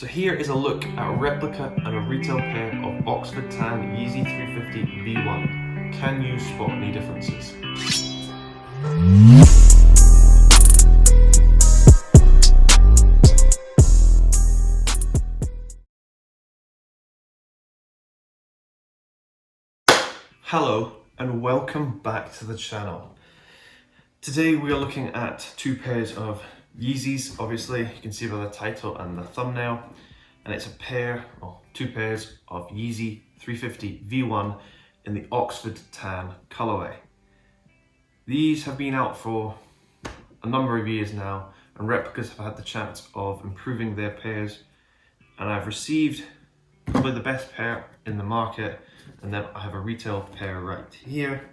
So here is a look at a replica and a retail pair of Oxford Tan Yeezy 350 V1. Can you spot any differences? Hello and welcome back to the channel. Today we are looking at two pairs of Yeezys. Obviously you can see by the title and the thumbnail, and it's two pairs of Yeezy 350 V1 in the Oxford Tan colorway. These have been out for a number of years now, and replicas have had the chance of improving their pairs, and I've received probably the best pair in the market, and then I have a retail pair right here.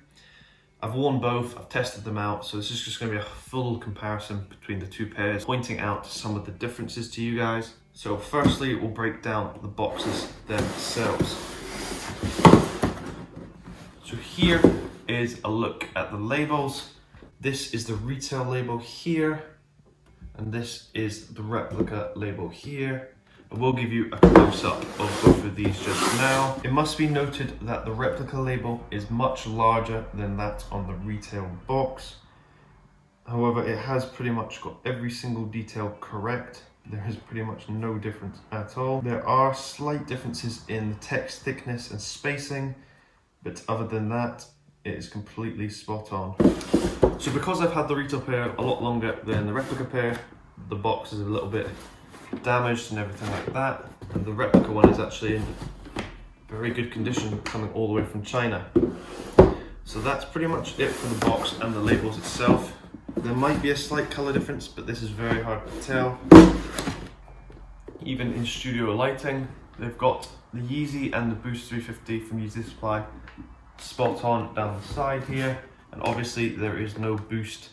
I've worn both, I've tested them out, so this is just going to be a full comparison between the two pairs, pointing out some of the differences to you guys. So firstly, we'll break down the boxes themselves. So here is a look at the labels. This is the retail label here, and this is the replica label here. I will give you a close-up of both of these just now. It must be noted that the replica label is much larger than that on the retail box. However, it has pretty much got every single detail correct. There is pretty much no difference at all. There are slight differences in the text thickness and spacing, but other than that, it is completely spot on. So because I've had the retail pair a lot longer than the replica pair, the box is a little bit damaged and everything like that, and the replica one is actually in very good condition, coming all the way from China. So that's pretty much it for the box and the labels itself. There might be a slight color difference, but this is very hard to tell. Even in studio lighting, they've got the Yeezy and the Boost 350 from Yeezy Supply spot on down the side here, and obviously there is no Boost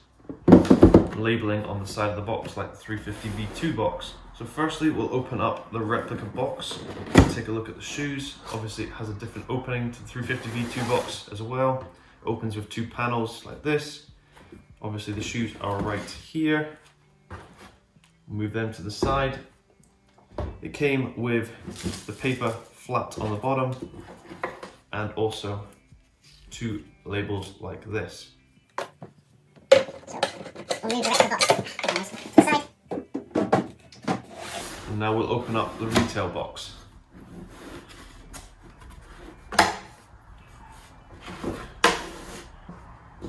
labeling on the side of the box like the 350 V2 box. So firstly, we'll open up the replica box and take a look at the shoes. Obviously it has a different opening to the 350 V2 box as well. It opens with two panels like this. Obviously the shoes are right here. Move them to the side. It came with the paper flat on the bottom, and also two labels like this. We'll move the rest of the box to the side. And now we'll open up the retail box.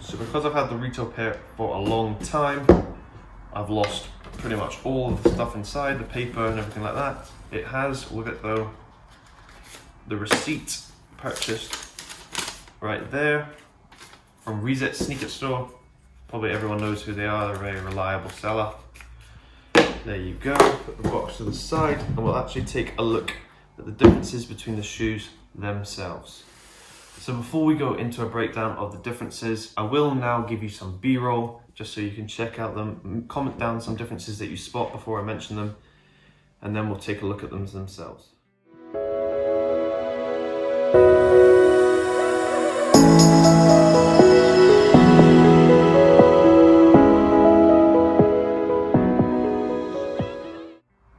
So because I've had the retail pair for a long time, I've lost pretty much all of the stuff inside, the paper and everything like that. It has, look at though, the receipt purchased right there from Reset Sneaker Store. Probably everyone knows who they are, they're a very reliable seller. There you go, put the box to the side, and we'll actually take a look at the differences between the shoes themselves. So before we go into a breakdown of the differences, I will now give you some B-roll, just so you can check out them, comment down some differences that you spot before I mention them, and then we'll take a look at them themselves.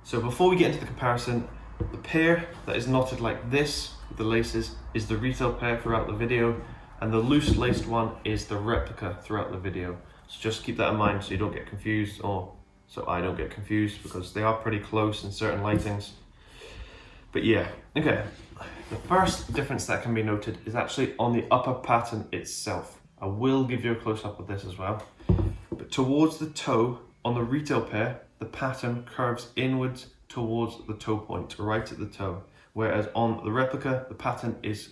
So before we get into the comparison, the pair that is knotted like this with the laces is the retail pair throughout the video, and the loose laced one is the replica throughout the video. So just keep that in mind so you don't get confused, or so I don't get confused, because they are pretty close in certain lightings. But yeah, okay. The first difference that can be noted is actually on the upper pattern itself. I will give you a close-up of this as well. But towards the toe, on the retail pair, the pattern curves inwards towards the toe point, right at the toe. Whereas on the replica, the pattern is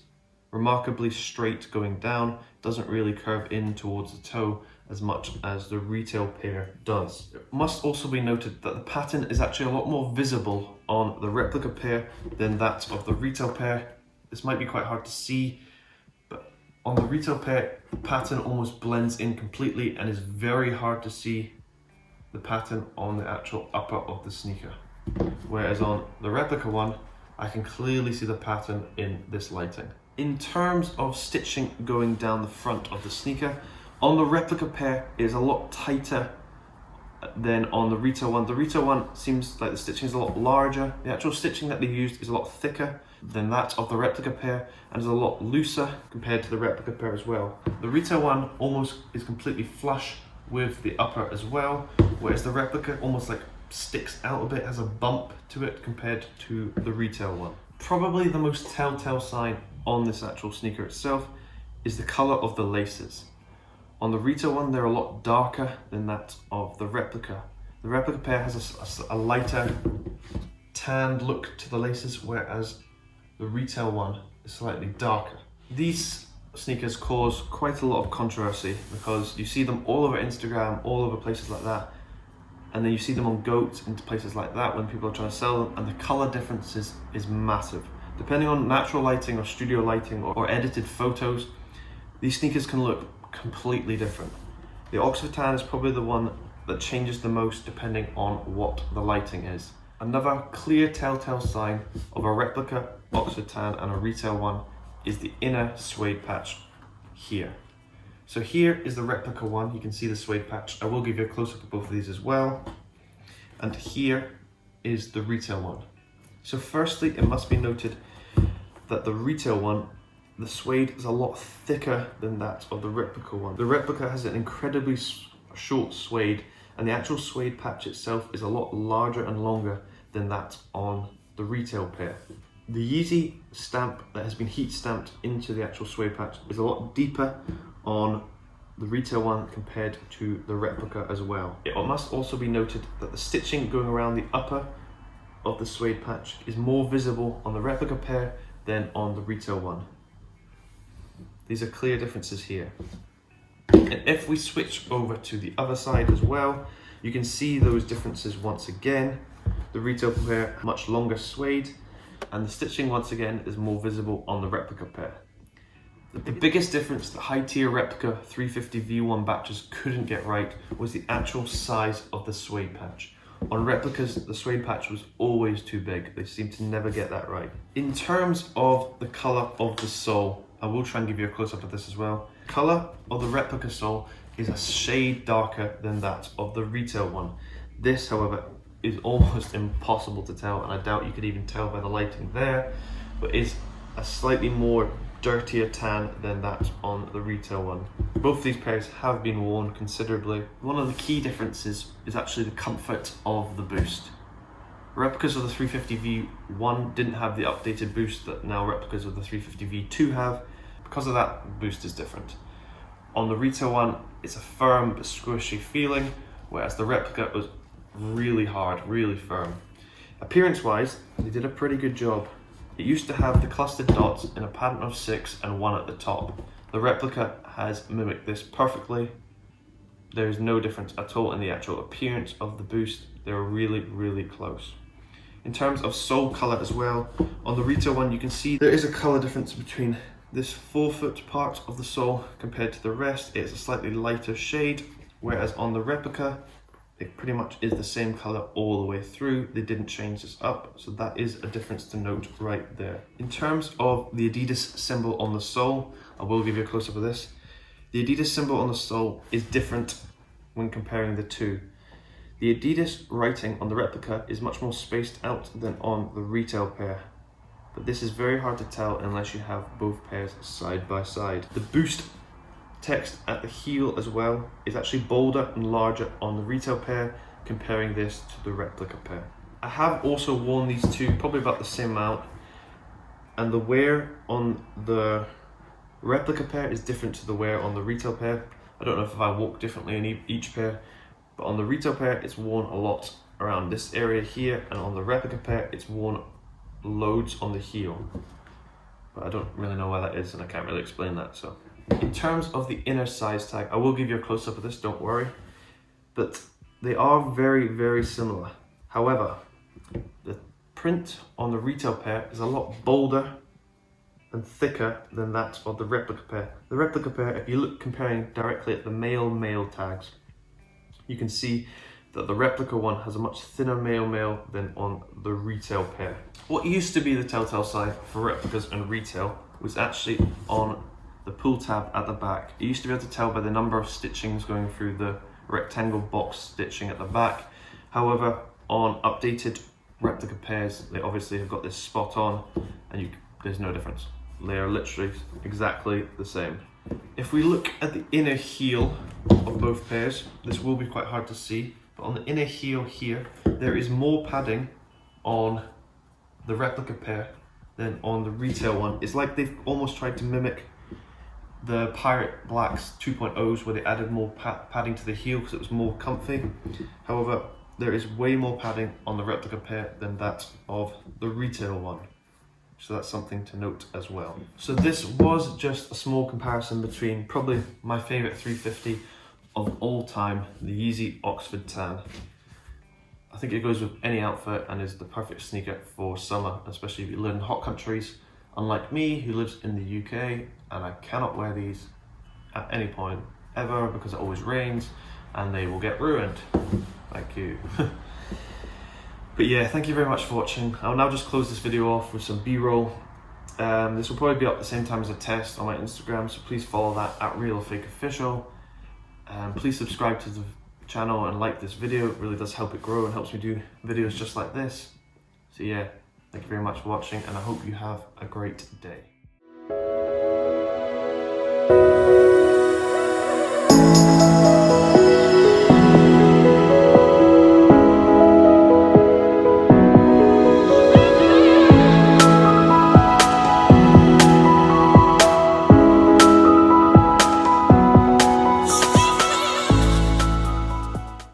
remarkably straight going down, doesn't really curve in towards the toe as much as the retail pair does. It must also be noted that the pattern is actually a lot more visible on the replica pair than that of the retail pair. This might be quite hard to see, but on the retail pair, the pattern almost blends in completely and is very hard to see the pattern on the actual upper of the sneaker. Whereas on the replica one, I can clearly see the pattern in this lighting. In terms of stitching going down the front of the sneaker, on the replica pair it is a lot tighter Then on the retail one seems like the stitching is a lot larger. The actual stitching that they used is a lot thicker than that of the replica pair and is a lot looser compared to the replica pair as well. The retail one almost is completely flush with the upper as well, whereas the replica almost like sticks out a bit, has a bump to it compared to the retail one. Probably the most telltale sign on this actual sneaker itself is the color of the laces. On the retail one, they're a lot darker than that of the replica. The replica pair has a lighter tanned look to the laces, whereas the retail one is slightly darker. These sneakers cause quite a lot of controversy because you see them all over Instagram, all over places like that, and then you see them on GOAT and places like that when people are trying to sell them, and the color difference is massive. Depending on natural lighting or studio lighting or edited photos, these sneakers can look completely different. The Oxford tan is probably the one that changes the most depending on what the lighting is. Another clear telltale sign of a replica Oxford tan and a retail one is the inner suede patch here. So here is the replica one, you can see the suede patch. I will give you a close-up of both of these as well. And here is the retail one. So firstly, it must be noted that the retail one, the suede is a lot thicker than that of the replica one. The replica has an incredibly short suede, and the actual suede patch itself is a lot larger and longer than that on the retail pair. The Yeezy stamp that has been heat stamped into the actual suede patch is a lot deeper on the retail one compared to the replica as well. It must also be noted that the stitching going around the upper of the suede patch is more visible on the replica pair than on the retail one. These are clear differences here. And if we switch over to the other side as well, you can see those differences once again. The retail pair, much longer suede, and the stitching once again is more visible on the replica pair. The biggest difference the high tier replica 350 V1 batches couldn't get right was the actual size of the suede patch. On replicas, the suede patch was always too big. They seem to never get that right. In terms of the color of the sole, I will try and give you a close-up of this as well. The color of the replica sole is a shade darker than that of the retail one. This, however, is almost impossible to tell, and I doubt you could even tell by the lighting there, but is a slightly more dirtier tan than that on the retail one. Both these pairs have been worn considerably. One of the key differences is actually the comfort of the boost. Replicas of the 350 V1 didn't have the updated boost that now replicas of the 350 V2 have. Because of that, the boost is different. On the retail one, it's a firm but squishy feeling, whereas the replica was really hard, really firm. Appearance-wise, they did a pretty good job. It used to have the clustered dots in a pattern of 6 and 1 at the top. The replica has mimicked this perfectly. There is no difference at all in the actual appearance of the boost. They're really, really close. In terms of sole color as well, on the retail one you can see there is a color difference between this forefoot part of the sole compared to the rest. It's a slightly lighter shade, whereas on the replica it pretty much is the same color all the way through. They didn't change this up, so that is a difference to note right there. In terms of the Adidas symbol on the sole, I will give you a close-up of this. The Adidas symbol on the sole is different when comparing the two. The Adidas writing on the replica is much more spaced out than on the retail pair, but this is very hard to tell unless you have both pairs side by side. The boost text at the heel as well is actually bolder and larger on the retail pair, comparing this to the replica pair. I have also worn these two probably about the same amount, and the wear on the replica pair is different to the wear on the retail pair. I don't know if I walk differently in each pair, but on the retail pair it's worn a lot around this area here, and on the replica pair it's worn loads on the heel. But I don't really know why that is, and I can't really explain that. So in terms of the inner size tag, I will give you a close-up of this, don't worry, but they are very, very similar. However, the print on the retail pair is a lot bolder and thicker than that of the replica pair. The replica pair, if you look comparing directly at the male tags, you can see that the replica one has a much thinner male than on the retail pair. What used to be the telltale sign for replicas and retail was actually on the pull tab at the back. You used to be able to tell by the number of stitchings going through the rectangle box stitching at the back. However, on updated replica pairs, they obviously have got this spot on, and there's no difference. They are literally exactly the same. If we look at the inner heel of both pairs, this will be quite hard to see, but on the inner heel here, there is more padding on the replica pair than on the retail one. It's like they've almost tried to mimic the Pirate Blacks 2.0s, where they added more padding to the heel because it was more comfy. However, there is way more padding on the replica pair than that of the retail one. So that's something to note as well. So this was just a small comparison between probably my favorite 350 of all time, the Yeezy Oxford Tan. I think it goes with any outfit and is the perfect sneaker for summer, especially if you live in hot countries, unlike me who lives in the UK, and I cannot wear these at any point ever because it always rains and they will get ruined. Thank you. But yeah, thank you very much for watching. I'll now just close this video off with some B-roll. This will probably be up at the same time as a test on my Instagram, so please follow that at RealorFakeOfficial. Please subscribe to the channel and like this video. It really does help it grow and helps me do videos just like this. So yeah, thank you very much for watching, and I hope you have a great day.